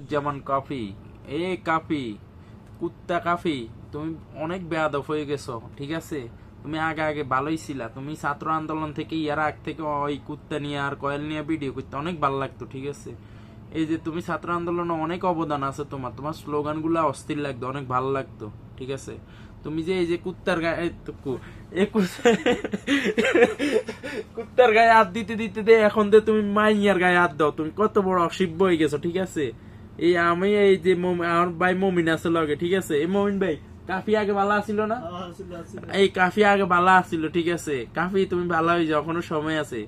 নুরুজ্জামান কাফি। এ কাফি, কুত্তা কাফি, তুমি অনেক বেয়াদব হয়ে গেছো, ঠিক আছে? তুমি আগে আগে ভালোই ছিলা, তুমি ছাত্র আন্দোলন থেকে ইয়ার আগ থেকে ওই কুত্তা নিয়ে আর কয়েল নিয়ে ভিডিও করতে অনেক ভালো লাগতো, ঠিক আছে? এই যে তুমি ছাত্র আন্দোলনে অনেক অবদান আছে তোমার, তোমার স্লোগান গুলা অস্থির লাগতো, অনেক ভালো লাগতো, ঠিক আছে? তুমি যে এই যে কুত্তার গায়ে কুত্তার গায়ে হাত দিতে দিতে দে এখন যে তুমি মাইয়ার গায়ে হাত দাও, তুমি কত বড় অসিব্য হয়ে গেছো, ঠিক আছে? এই আমি এই যে আমার ভাই মমিন আছে লগে, ঠিক আছে? এই মমিন ভাই, কাফি আগে ভালো আসিল না? এই কাফি আগে ভালো আসিল, ঠিক আছে? কাফি তুমি ভালো হয়ে যাও, এখনো সময় আছে।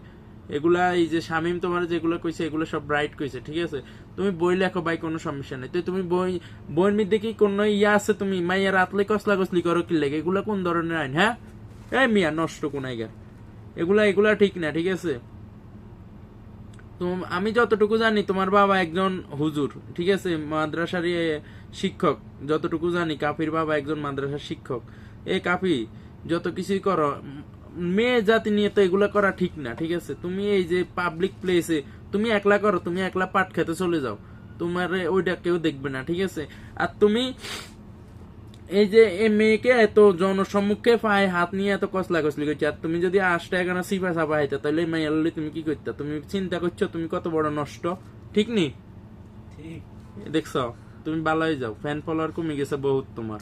এগুলা এই যে শামিম তোমার যেগুলো কইছে এগুলো সব রাইট কইছে, ঠিক আছে? তুমি বই লেখো ভাই, কোনো সমস্যা নেই। তো তুমি বইয়ের মধ্যে কি কোন ইয়া আছে? তুমি মাইয়ার আতলে কসলা কসলি করো কি লেগে? এগুলা কোন ধরনের আইন? হ্যাঁ, এই মিয়া নষ্ট কোন আইগা, এগুলা এগুলা ঠিক না, ঠিক আছে? তো আমি যতটুকু জানি তোমার বাবা একজন হুজুর, ঠিক আছে, মাদ্রাসার শিক্ষক। যতটুকু জানি কাফির বাবা একজন মাদ্রাসার শিক্ষক। এ কাফি, যত কিছুই করো, মেয়ে জাতি নিয়ে তো এগুলা করা ঠিক না, ঠিক আছে? তুমি এই যে পাবলিক প্লেসে তুমি একলা করো, তুমি একলা পাট খেতে চলে যাও, তোমার ওইটা কেউ দেখবে না, ঠিক আছে? আর তুমি এই যে এই মেয়েকে এত জনসম্মুখে পায়ে হাত নিয়ে এত কসলা কসলি করছো, আর তুমি যদি 8 টাকা না সিপা চাপা হাইতা, তাহলে এই মেয়ে তুমি কি করতে? তুমি চিন্তা করছো তুমি কত বড় নষ্ট, ঠিক নি? ঠিক। দেখছো, তুমি ভালো হয়ে যাও, ফ্যান ফলোয়ার কমে গেছে বহুত তোমার।